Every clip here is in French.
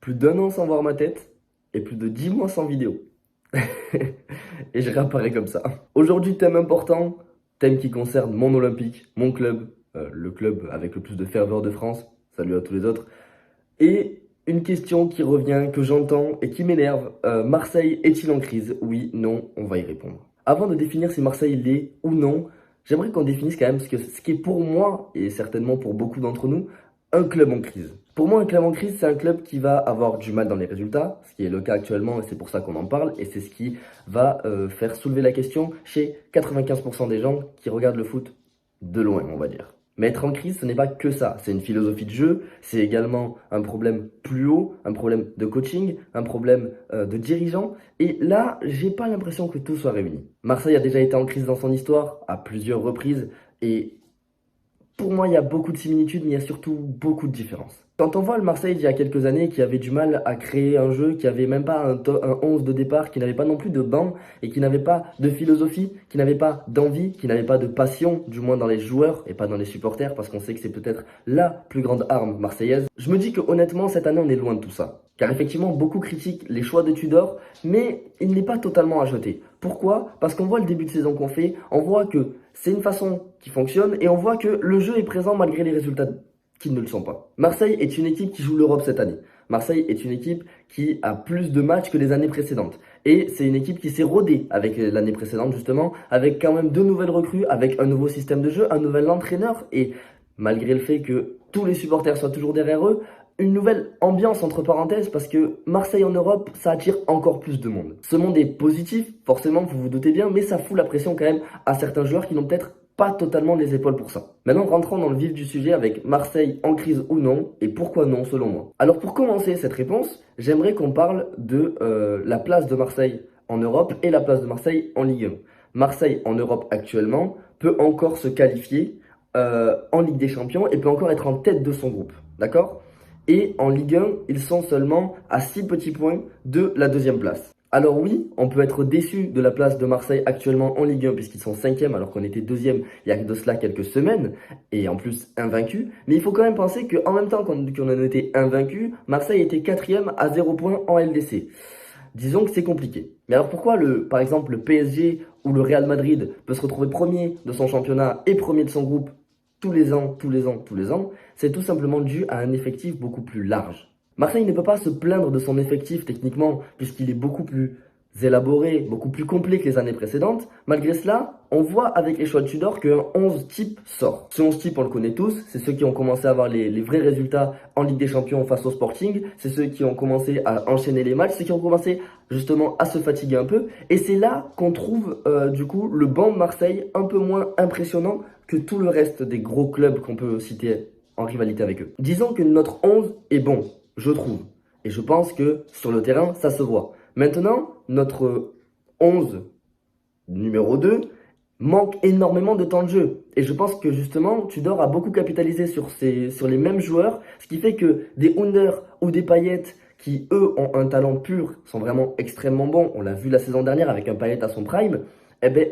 Plus d'un an sans voir ma tête et plus de 10 mois sans vidéo. Et je réapparais comme ça. Aujourd'hui, thème important, thème qui concerne mon Olympique, mon club, le club avec le plus de ferveur de France. Salut à tous les autres. Et une question qui revient, que j'entends et qui m'énerve. Marseille est-il en crise? Oui, non, on va y répondre. Avant de définir si Marseille l'est ou non, j'aimerais qu'on définisse quand même ce qui est pour moi, et certainement pour beaucoup d'entre nous, un club en crise. Pour moi, un club en crise, c'est un club qui va avoir du mal dans les résultats, ce qui est le cas actuellement, et c'est pour ça qu'on en parle, et c'est ce qui va faire soulever la question chez 95% des gens qui regardent le foot de loin, on va dire. Mais être en crise, ce n'est pas que ça. C'est une philosophie de jeu, c'est également un problème plus haut, un problème de coaching, un problème de dirigeant. Et là, j'ai pas l'impression que tout soit réuni. Marseille a déjà été en crise dans son histoire à plusieurs reprises. Et pour moi, il y a beaucoup de similitudes, mais il y a surtout beaucoup de différences. Quand on voit le Marseille d'il y a quelques années qui avait du mal à créer un jeu, qui avait même pas un 11 de départ, qui n'avait pas non plus de banc et qui n'avait pas de philosophie, qui n'avait pas d'envie, qui n'avait pas de passion, du moins dans les joueurs et pas dans les supporters, parce qu'on sait que c'est peut-être la plus grande arme marseillaise. Je me dis que honnêtement, cette année, on est loin de tout ça. Car effectivement, beaucoup critiquent les choix de Tudor, mais il n'est pas totalement à jeter. Pourquoi? Parce qu'on voit le début de saison qu'on fait, on voit que c'est une façon qui fonctionne et on voit que le jeu est présent malgré les résultats qui ne le sont pas. Marseille est une équipe qui joue l'Europe cette année. Marseille est une équipe qui a plus de matchs que les années précédentes. Et c'est une équipe qui s'est rodée avec l'année précédente justement, avec quand même deux nouvelles recrues, avec un nouveau système de jeu, un nouvel entraîneur et malgré le fait que tous les supporters soient toujours derrière eux, une nouvelle ambiance entre parenthèses parce que Marseille en Europe, ça attire encore plus de monde. Ce monde est positif, forcément, vous vous doutez bien, mais ça fout la pression quand même à certains joueurs qui n'ont peut-être pas totalement les épaules pour ça. Maintenant, rentrons dans le vif du sujet avec Marseille en crise ou non, et pourquoi non selon moi. Alors pour commencer cette réponse, j'aimerais qu'on parle de la place de Marseille en Europe et la place de Marseille en Ligue 1. Marseille en Europe actuellement peut encore se qualifier en Ligue des Champions et peut encore être en tête de son groupe, d'accord? Et en Ligue 1, ils sont seulement à 6 petits points de la deuxième place. Alors oui, on peut être déçu de la place de Marseille actuellement en Ligue 1 puisqu'ils sont 5e alors qu'on était 2e il y a de cela quelques semaines et en plus invaincu. Mais il faut quand même penser qu'en même temps qu'on en était invaincu, Marseille était 4e à 0 points en LDC. Disons que c'est compliqué. Mais alors pourquoi par exemple le PSG ou le Real Madrid peut se retrouver premier de son championnat et premier de son groupe tous les ans, c'est tout simplement dû à un effectif beaucoup plus large. Marseille ne peut pas se plaindre de son effectif techniquement, puisqu'il est beaucoup plus élaboré, beaucoup plus complet que les années précédentes. Malgré cela, on voit avec les choix de Tudor qu'un 11 type sort. Ce 11 type, on le connaît tous, c'est ceux qui ont commencé à avoir les vrais résultats en Ligue des Champions face au Sporting, c'est ceux qui ont commencé à enchaîner les matchs, ceux qui ont commencé justement à se fatiguer un peu. Et c'est là qu'on trouve du coup le banc de Marseille un peu moins impressionnant que tout le reste des gros clubs qu'on peut citer en rivalité avec eux. Disons que notre 11 est bon, je trouve. Et je pense que sur le terrain, ça se voit. Maintenant, notre 11 numéro 2 manque énormément de temps de jeu. Et je pense que justement, Tudor a beaucoup capitalisé sur les mêmes joueurs, ce qui fait que des Under ou des Payet qui, eux, ont un talent pur, sont vraiment extrêmement bons. On l'a vu la saison dernière avec un Payet à son prime. Eh ben,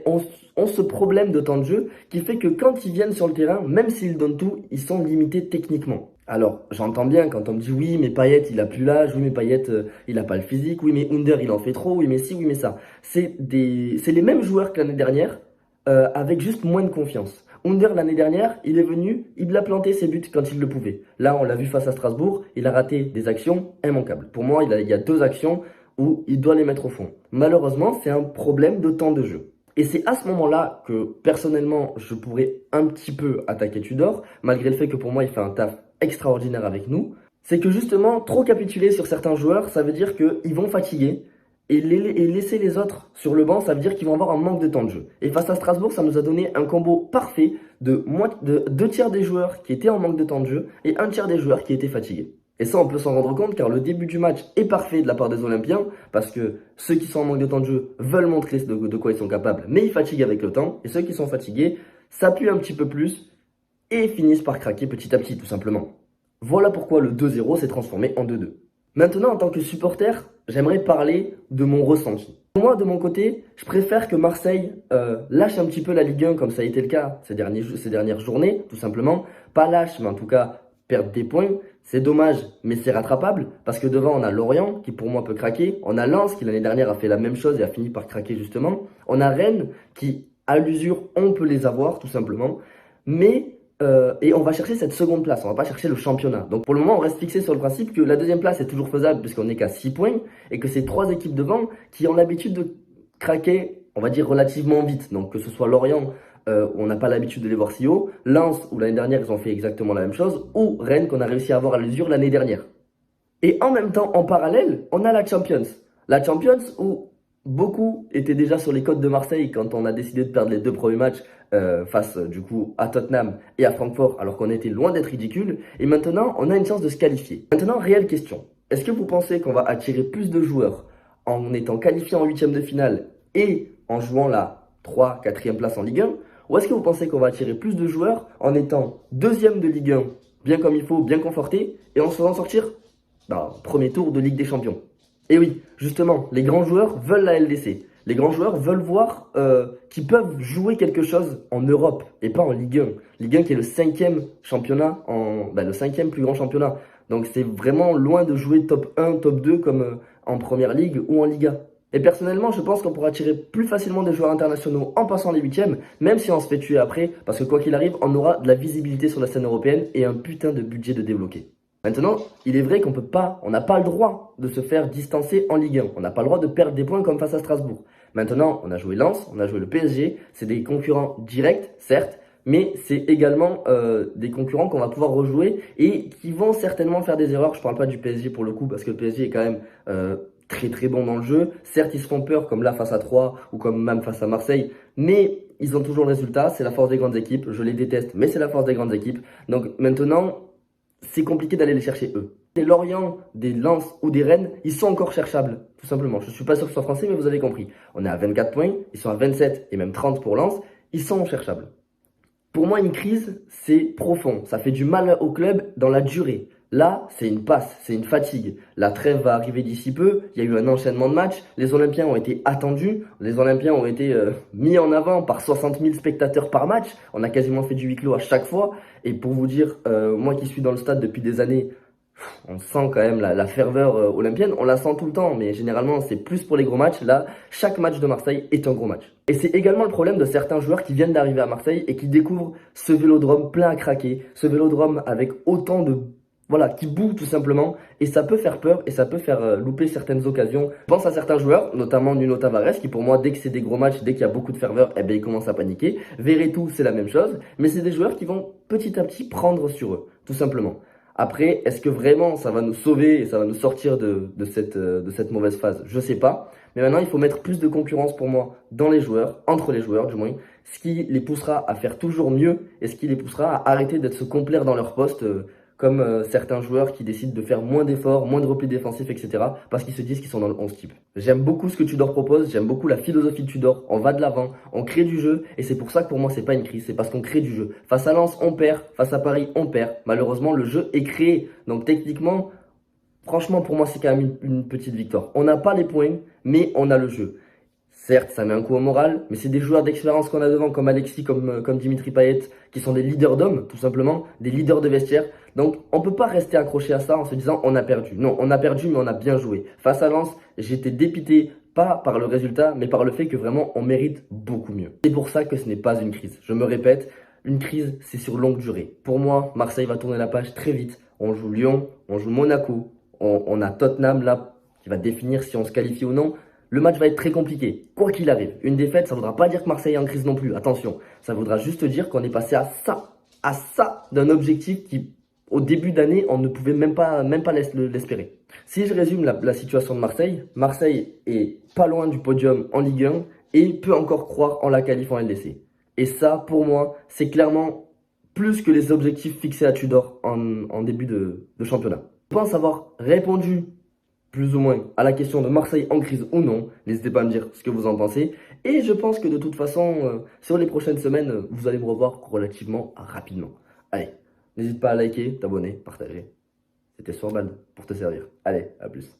ont ce problème de temps de jeu qui fait que quand ils viennent sur le terrain, même s'ils donnent tout, ils sont limités techniquement. Alors, j'entends bien quand on me dit oui, mais Payet, il a plus l'âge, oui, mais Payet, il a pas le physique, oui, mais Under, il en fait trop, oui, mais si, oui, mais ça. C'est les mêmes joueurs que l'année dernière, avec juste moins de confiance. Under, l'année dernière, il est venu, il a planté ses buts quand il le pouvait. Là, on l'a vu face à Strasbourg, il a raté des actions immanquables. Pour moi, il y a deux actions où il doit les mettre au fond. Malheureusement, c'est un problème de temps de jeu. Et c'est à ce moment-là que, personnellement, je pourrais un petit peu attaquer Tudor, malgré le fait que pour moi, il fait un taf extraordinaire avec nous. C'est que justement, trop capituler sur certains joueurs, ça veut dire qu'ils vont fatiguer, et laisser les autres sur le banc, ça veut dire qu'ils vont avoir un manque de temps de jeu. Et face à Strasbourg, ça nous a donné un combo parfait de deux tiers des joueurs qui étaient en manque de temps de jeu, et un tiers des joueurs qui étaient fatigués. Et ça, on peut s'en rendre compte car le début du match est parfait de la part des Olympiens parce que ceux qui sont en manque de temps de jeu veulent montrer de quoi ils sont capables, mais ils fatiguent avec le temps. Et ceux qui sont fatigués s'appuient un petit peu plus et finissent par craquer petit à petit, tout simplement. Voilà pourquoi le 2-0 s'est transformé en 2-2. Maintenant, en tant que supporter, j'aimerais parler de mon ressenti. Moi, de mon côté, je préfère que Marseille lâche un petit peu la Ligue 1 comme ça a été le cas ces dernières journées, tout simplement. Pas lâche, mais en tout cas perdre des points. C'est dommage, mais c'est rattrapable parce que devant, on a Lorient qui pour moi peut craquer. On a Lens qui l'année dernière a fait la même chose et a fini par craquer justement. On a Rennes qui, à l'usure, on peut les avoir tout simplement. Mais et on va chercher cette seconde place, on va pas chercher le championnat. Donc pour le moment, on reste fixé sur le principe que la deuxième place est toujours faisable puisqu'on n'est qu'à 6 points et que c'est 3 équipes devant qui ont l'habitude de craquer, on va dire relativement vite. Donc que ce soit Lorient, où on n'a pas l'habitude de les voir si haut, Lens, où l'année dernière ils ont fait exactement la même chose, ou Rennes qu'on a réussi à avoir à l'usure l'année dernière. Et en même temps, en parallèle, on a la Champions. La Champions où beaucoup étaient déjà sur les côtes de Marseille quand on a décidé de perdre les 2 premiers matchs face du coup à Tottenham et à Francfort alors qu'on était loin d'être ridicule. Et maintenant, on a une chance de se qualifier. Maintenant, réelle question. Est-ce que vous pensez qu'on va attirer plus de joueurs en étant qualifié en huitième de finale et en jouant la 3, 4e place en Ligue 1? Ou est-ce que vous pensez qu'on va attirer plus de joueurs en étant deuxième de Ligue 1, bien comme il faut, bien conforté, et en se faisant sortir premier tour de Ligue des Champions? Et oui, justement, les grands joueurs veulent la LDC. Les grands joueurs veulent voir qu'ils peuvent jouer quelque chose en Europe et pas en Ligue 1. Ligue 1 qui est le 5e championnat, le 5e plus grand championnat. Donc c'est vraiment loin de jouer top 1, top 2 comme en Première Ligue ou en Liga. Et personnellement, je pense qu'on pourra attirer plus facilement des joueurs internationaux en passant les huitièmes, même si on se fait tuer après, parce que quoi qu'il arrive, on aura de la visibilité sur la scène européenne et un putain de budget de débloqué. Maintenant, il est vrai on n'a pas le droit de se faire distancer en Ligue 1. On n'a pas le droit de perdre des points comme face à Strasbourg. Maintenant, on a joué Lens, on a joué le PSG. C'est des concurrents directs, certes, mais c'est également des concurrents qu'on va pouvoir rejouer et qui vont certainement faire des erreurs. Je parle pas du PSG pour le coup, parce que le PSG est quand même très très bon dans le jeu. Certes, ils se font peur comme là face à 3 ou comme même face à Marseille, mais ils ont toujours le résultat. C'est la force des grandes équipes. Je les déteste, mais c'est la force des grandes équipes. Donc maintenant, c'est compliqué d'aller les chercher eux. Des Lorient, des Lens ou des Rennes, ils sont encore cherchables, tout simplement. Je suis pas sûr que ce soit français, mais vous avez compris. On est à 24 points, ils sont à 27 et même 30 pour Lens, ils sont cherchables. Pour moi, une crise, c'est profond. Ça fait du mal au club dans la durée. Là, c'est une passe, c'est une fatigue. La trêve va arriver d'ici peu. Il y a eu un enchaînement de matchs. Les Olympiens ont été attendus. Les Olympiens ont été mis en avant par 60 000 spectateurs par match. On a quasiment fait du huis clos à chaque fois. Et pour vous dire, moi qui suis dans le stade depuis des années, on sent quand même la ferveur olympienne, on la sent tout le temps, mais généralement c'est plus pour les gros matchs. Là, chaque match de Marseille est un gros match. Et c'est également le problème de certains joueurs qui viennent d'arriver à Marseille et qui découvrent ce vélodrome plein à craquer, ce vélodrome avec autant de... Voilà, qui boue tout simplement, et ça peut faire peur et ça peut faire louper certaines occasions. Je pense à certains joueurs, notamment Nuno Tavares, qui pour moi, dès que c'est des gros matchs, dès qu'il y a beaucoup de ferveur, eh ben, ils commencent à paniquer. Verretou, c'est la même chose, mais c'est des joueurs qui vont petit à petit prendre sur eux, tout simplement. Après, est-ce que vraiment ça va nous sauver et ça va nous sortir de cette mauvaise phase? Je sais pas. Mais maintenant, il faut mettre plus de concurrence pour moi dans les joueurs, entre les joueurs du moins, ce qui les poussera à faire toujours mieux et ce qui les poussera à arrêter d'être se complaire dans leur poste, comme certains joueurs qui décident de faire moins d'efforts, moins de replis défensifs, etc. parce qu'ils se disent qu'ils sont dans le 11 type. J'aime beaucoup ce que Tudor propose, j'aime beaucoup la philosophie de Tudor, on va de l'avant, on crée du jeu, et c'est pour ça que pour moi c'est pas une crise, c'est parce qu'on crée du jeu. Face à Lens, on perd, face à Paris, on perd. Malheureusement, le jeu est créé, donc techniquement, franchement pour moi c'est quand même une petite victoire. On n'a pas les points, mais on a le jeu. Certes, ça met un coup au moral, mais c'est des joueurs d'expérience qu'on a devant, comme Alexis, comme Dimitri Payet, qui sont des leaders d'hommes, tout simplement, des leaders de vestiaire. Donc, on peut pas rester accroché à ça en se disant on a perdu. Non, on a perdu, mais on a bien joué. Face à Lens, j'étais dépité, pas par le résultat, mais par le fait que vraiment on mérite beaucoup mieux. C'est pour ça que ce n'est pas une crise. Je me répète, une crise, c'est sur longue durée. Pour moi, Marseille va tourner la page très vite. On joue Lyon, on joue Monaco, on a Tottenham là, qui va définir si on se qualifie ou non. Le match va être très compliqué, quoi qu'il arrive. Une défaite, ça ne voudra pas dire que Marseille est en crise non plus, attention. Ça voudra juste dire qu'on est passé à ça d'un objectif qui, au début d'année, on ne pouvait même pas l'espérer. Si je résume la situation de Marseille, Marseille est pas loin du podium en Ligue 1 et peut encore croire en la qualif en LDC. Et ça, pour moi, c'est clairement plus que les objectifs fixés à Tudor en début de championnat. Je pense avoir répondu plus ou moins à la question de Marseille en crise ou non. N'hésitez pas à me dire ce que vous en pensez. Et je pense que de toute façon, sur les prochaines semaines, vous allez me revoir relativement rapidement. Allez, n'hésite pas à liker, t'abonner, partager. C'était Sorbal pour te servir. Allez, à plus.